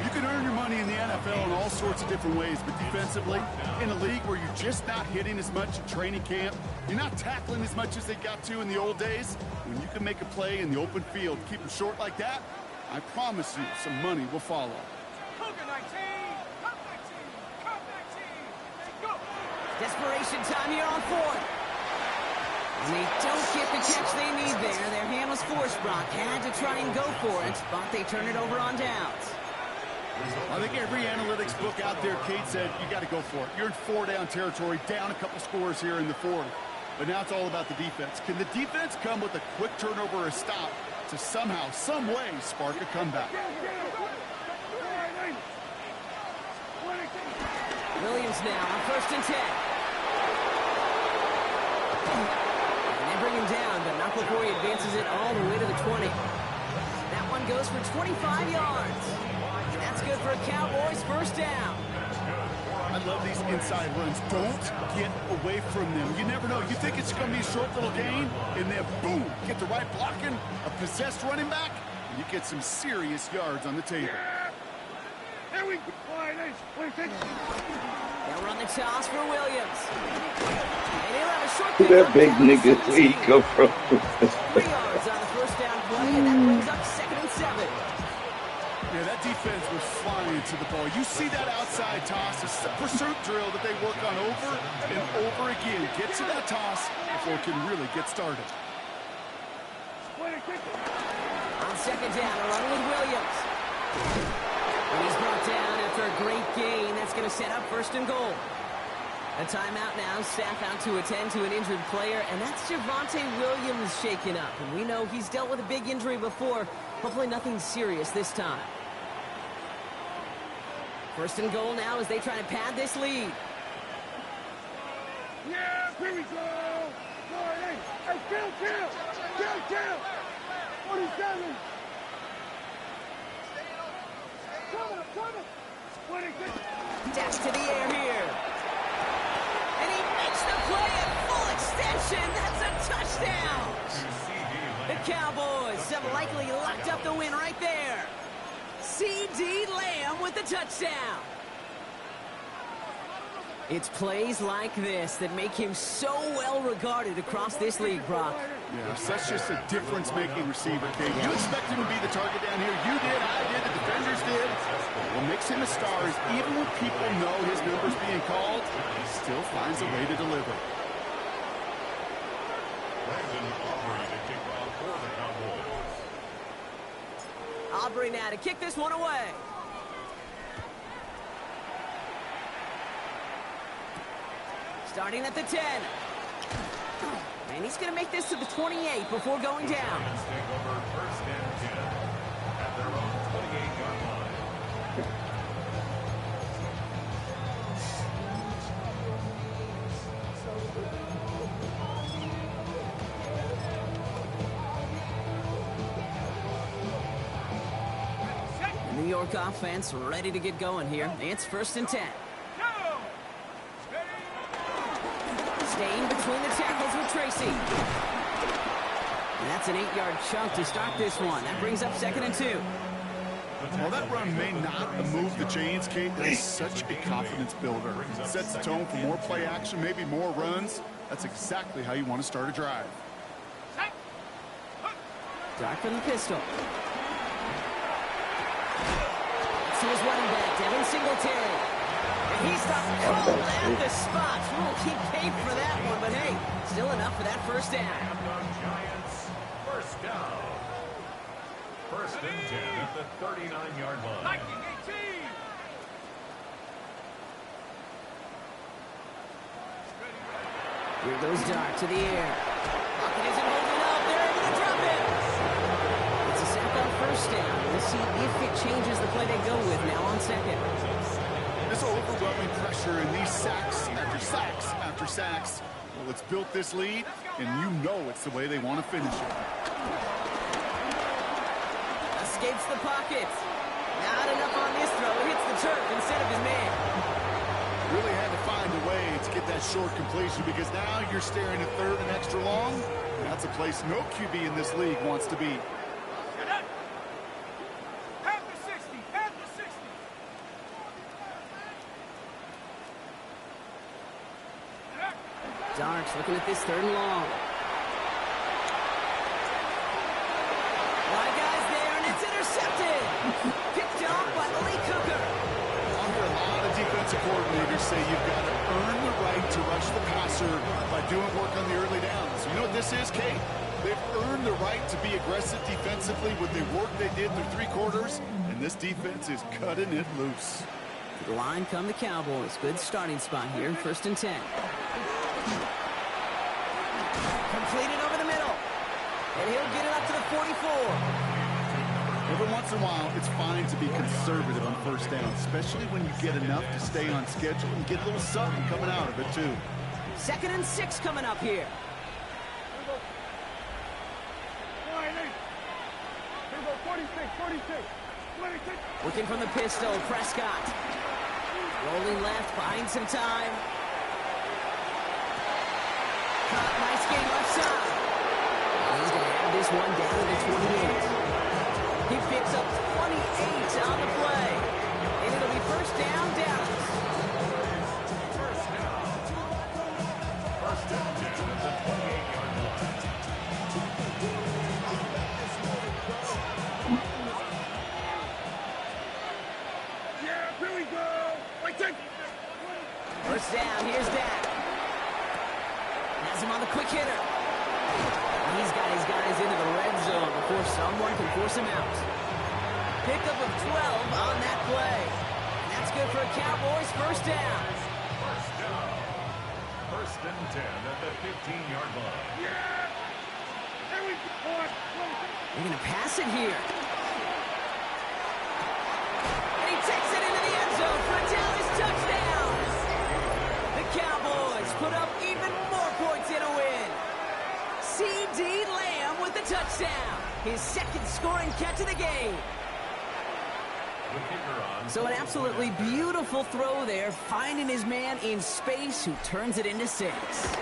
S2: You can earn your money in the NFL in all sorts of different ways, but defensively, in a league where you're just not hitting as much at training camp, you're not tackling as much as they got to in the old days, when you can make a play in the open field, keep them short like that, I promise you some money will follow.
S5: Cougar 19, Cup 19, Cup 19. Let's go.
S1: Desperation time here on 4th. And they don't get the catch they need there. Their hand was forced, Brock. Had to try and go for it, but they turn it over on downs.
S2: I think every analytics book out there, Kate, said you got to go for it. You're in 4-down territory, down a couple scores here in the 4th. But now it's all about the defense. Can the defense come with a quick turnover or a stop to somehow, some way, spark a comeback?
S1: Williams now on 1st and 10. And they bring him down, but not before he advances it all the way to the 20. That one goes for 25 yards. And that's good for a Cowboys 1st down.
S2: I love these inside runs. Don't get away from them. You never know. You think it's going to be a short little gain, and then boom, get the right blocking, a possessed running back, and you get some serious yards on the table.
S5: There we go.
S1: They'll run the toss for Williams. And he'll have a short
S3: Who that big nigga where he come from?
S1: 3 yards on the 1st down play, and that brings up 2nd and 7.
S2: Yeah, that defense was flying to the ball. You see that outside toss, a pursuit drill that they work on over and over again. Get to that toss before it can really get started.
S1: On 2nd down, a run with Williams. And he's brought down after a great gain. That's going to set up first and goal. A timeout now, staff out to attend to an injured player, and that's Javonte Williams shaken up. And we know he's dealt with a big injury before. Hopefully nothing serious this time. First and goal now as they try to pad this lead.
S5: Yeah, here we go. Hey, kill. 47. Coming. 26.
S1: Dash to the air here. And he makes the play at full extension. That's a touchdown. The Cowboys have likely locked up the win right there. C.D. Lamb with the touchdown. It's plays like this that make him so well regarded across this league, Brock.
S2: Yeah, such just a difference-making receiver, Kate. You expect him to be the target down here. You did, I did, the defenders did. What makes him a star is even when people know his number's being called, he still finds a way to deliver.
S1: Aubrey now to kick this one away. Starting at the 10. And he's going to make this to the 28 before going down. The New York offense ready to get going here. It's first and 10. Staying between the tackles with Tracy. And that's an 8-yard chunk to start this one. That brings up second and 2.
S2: While that run may not move the chains, Kate, it's such a confidence builder. It sets the tone for more play action, maybe more runs. That's exactly how you want to start a drive.
S1: Dark from the pistol. To his running back, Devin Singletary. And he's stopped cold at the spot. We'll keep paid for that one, but hey, still enough for that first down.
S4: Giants, first down. First and 10 at the 39-yard line.
S5: 19-18.
S1: Here goes Dark to the air. Pocket isn't holding up. They're able to drop it. It's a sack on first down. We'll see if it changes the play they go with now on second.
S2: This overwhelming pressure and these sacks after sacks after sacks. Well, it's built this lead, and you know it's the way they want to finish it.
S1: Escapes the pocket. Not enough on this throw. It hits the turf instead of his man.
S2: Really had to find a way to get that short completion because now you're staring at third and extra long. That's a place no QB in this league wants to be.
S1: Darks looking at this third and long. A lot of guys there, and it's intercepted. Picked off by the Lee Cooker.
S2: I hear a lot of defensive coordinators say you've got to earn the right to rush the passer by doing work on the early downs. You know what this is, Kate? They've earned the right to be aggressive defensively with the work they did through 3 quarters, and this defense is cutting it loose.
S1: To the line come the Cowboys. Good starting spot here, first and 10. Completed over the middle. And he'll get it up to the 44.
S2: Every once in a while, it's fine to be conservative on first down, especially when you get enough to stay on schedule and get a little something coming out of it, too.
S1: Second and 6 coming up here.
S5: Here we go, 46.
S1: Working from the pistol, Prescott. Rolling left, buying some time. Nice game left side. He's going to have this one down to the 28. He picks up 28 on the play. And it'll be first down, Dallas.
S4: First down. First and 10 at the 28-yard line.
S5: Yeah, here we go.
S1: First down, here's Dak. Has him on the quick hitter. He's got his guys into the red zone before someone can force him out. pickup of 12 on that play. And that's good for a Cowboys first down.
S4: First down. First and 10 at the 15-yard line.
S1: They're going to pass it here. And he takes it into the end zone for a Dallas touchdown. The Cowboys put up even more points in a win. C.D. Lamb with the touchdown. His second scoring catch of the game. So an absolutely beautiful throw there, finding his man in space who turns it into 6.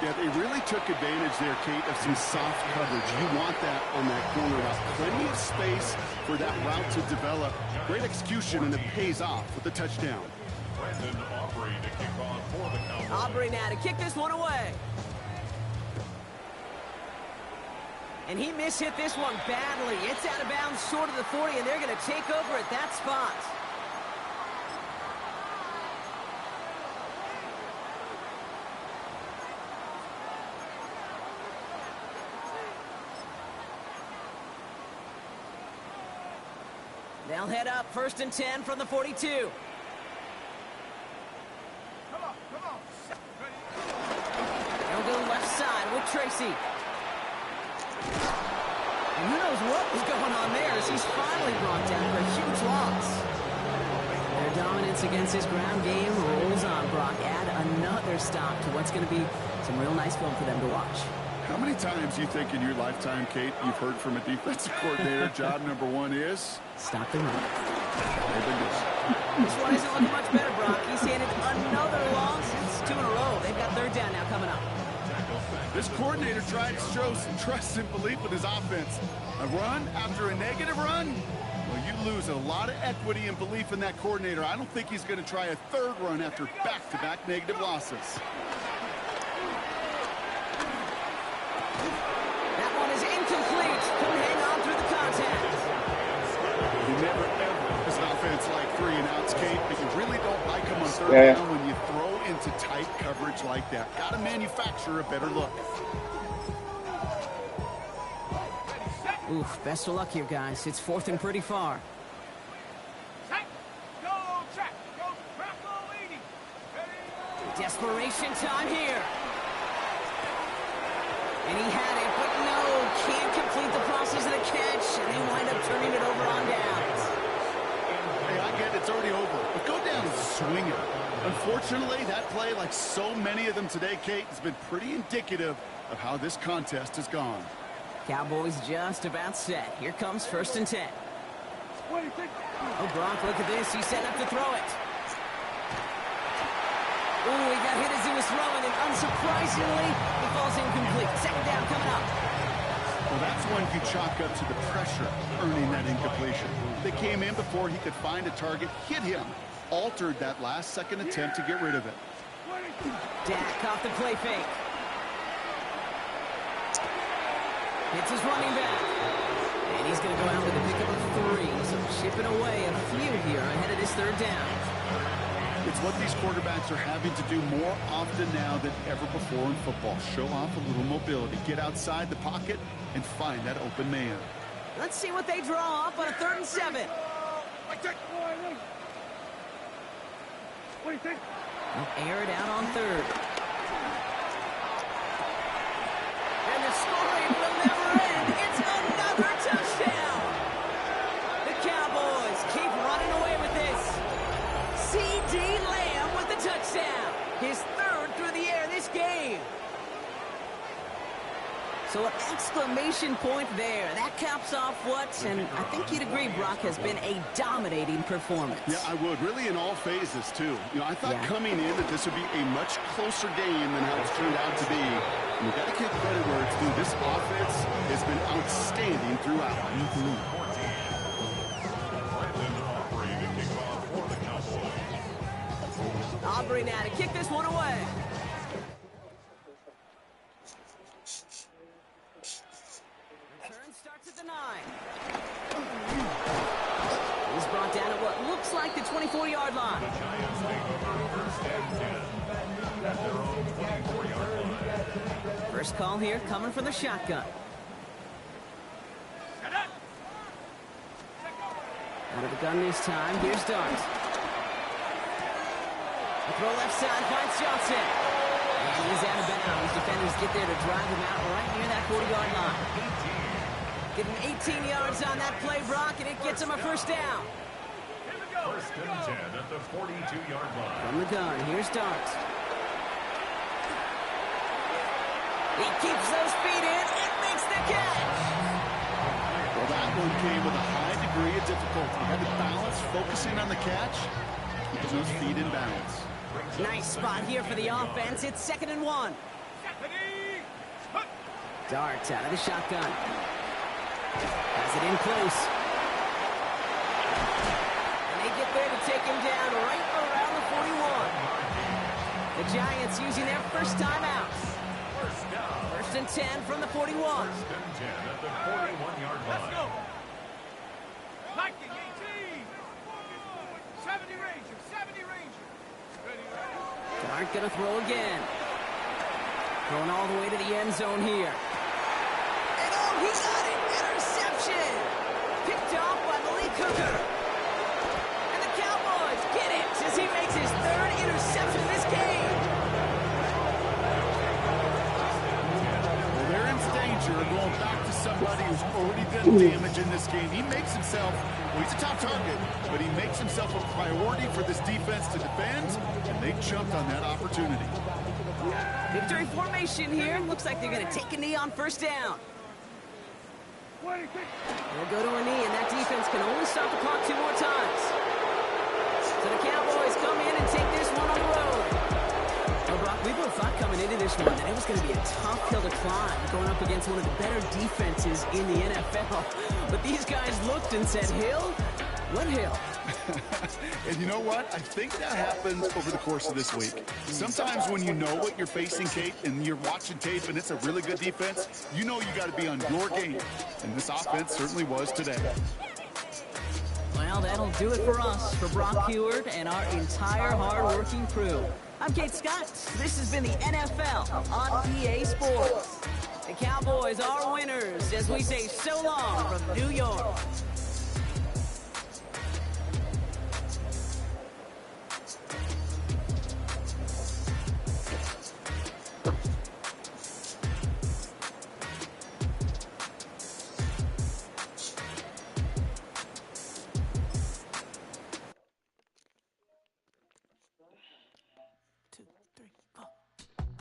S2: Yeah, they really took advantage there, Kate, of some soft coverage. You want that on that corner route. Plenty of space for that route to develop. Great execution, and it pays off with the touchdown.
S4: Brandon Aubrey to kick off for the Cowboys.
S1: Aubrey now to kick this one away. And he mishit this one badly. It's out of bounds short of the 40, and they're going to take over at that spot. They'll head up first and 10 from the 42.
S5: Come on, come on.
S1: They'll go left side with Tracy. And who knows what was going on there as he's finally brought down for a huge loss. Their dominance against his ground game rolls on, Brock. Add another stop to what's going to be some real nice film for them to watch.
S2: How many times you think in your lifetime, Kate, you've heard from a defensive coordinator, job number one is?
S1: Stop the run.
S2: They've been doing it.
S1: This one isn't looking much better, Brock. He's handed another loss. It's 2 in a row. They've got third down now coming up.
S2: This coordinator tried to show some trust and belief in his offense. A run after a negative run? Well, you lose a lot of equity and belief in that coordinator. I don't think he's going to try a third run after back-to-back negative losses.
S1: That one is incomplete. Couldn't hang on through the contact.
S2: You never, ever, as an offense like 3 and outs, Kate, but you really don't like them on third down when you throw into tight coverage like that. Got to manufacture a better look.
S1: Oof, best of luck here, guys. It's 4th and pretty far.
S5: Check. Go, check. Go, crackle, leading. Ready?
S1: Desperation time here. And he had it, but no, can't complete the process of the catch, and they wind up turning it over on downs.
S2: Hey, I get it, it's already over, but go down and swing it. Unfortunately, that play, like so many of them today, Kate, has been pretty indicative of how this contest has gone.
S1: Cowboys just about set. Here comes first and 10.
S5: What do you think?
S1: Oh, Gronk, look at this. He's set up to throw it. Ooh, he got hit as he was throwing, and unsurprisingly, he falls incomplete. Second down coming up.
S2: Well, that's one you chalk up to the pressure earning that incompletion. They came in before he could find a target, hit him, altered that last-second attempt to get rid of it.
S1: Dak off the play fake. Hits his running back. And he's going to go out with a pickup of 3. So chipping away a few here ahead of this third down.
S2: It's what these quarterbacks are having to do more often now than ever before in football. Show off a little mobility. Get outside the pocket and find that open man.
S1: Let's see what they draw up on a 3rd and 7.
S5: What do you think?
S1: They'll air it out on 3rd. And the scoring will never end. It's another touchdown. The Cowboys keep running away with this. C.D. Lamb with the touchdown. His 3rd through the air this game. So an exclamation point there. That caps off what, and I think you'd agree, Brock, has been a dominating performance.
S2: Yeah, I would. Really in all phases, too. You know, I thought coming in that this would be a much closer game than how it's turned out to be. And you got to give credit where it's due. This offense has been outstanding throughout.
S1: Aubrey now to kick this one away. Return starts at the 9. He's brought down at what looks like the 24-yard line.
S4: Giants take over first and 10 at their own 24-yard line.
S1: First call here coming from the shotgun. Out of the gun this time. Here's Dart. The throw left side finds Johnson. And he's out of bounds. Defenders get there to drive him out right near that 40-yard line. Getting 18 yards on that play, Brock, and it gets him a first down.
S4: First and 10 at the 42-yard line.
S1: From the gun, here's Dart. He keeps those feet in and makes the catch.
S2: Well, that one came with a high degree of difficulty. He had to balance, focusing on the catch, keeping those feet in balance.
S1: Nice spot here for the offense. It's 2nd and 1. Dart out of the shotgun. Has it in close. And they get there to take him down right around the 41. The Giants using their first timeout. First and 10 from the 41.
S4: First and 10 at the 41-yard line.
S5: Let's go. 19, 18. 70 Rangers, 70 Rangers.
S1: Dart gonna throw again. Throwing all the way to the end zone here. And oh, he got it! Interception! Picked off by Malik Hooker. And the Cowboys get it as he makes his 3rd interception this game.
S2: Well, they're in danger of going back to somebody who's already done damage in this game. He makes himself, well, he's a top target, but he makes himself a priority for this defense to defend, and they jumped on that opportunity.
S1: Victory formation here. Looks like they're going to take a knee on first down. They'll go to a knee, and that defense can only stop the clock 2 more times. So the Cowboys come in and take this one on the road. Well, Brock, we both thought coming into this one that it was going to be a tough hill to climb, going up against one of the better defenses in the NFL. But these guys looked and said, Hill? What hill?
S2: And you know what? I think that happens over the course of this week. Sometimes when you know what you're facing, Kate, and you're watching tape and it's a really good defense, you know you got to be on your game. And this offense certainly was today.
S1: Well, that'll do it for us, for Brock Heward and our entire hard-working crew. I'm Kate Scott. This has been the NFL on EA Sports. The Cowboys are winners as we say so long from New York.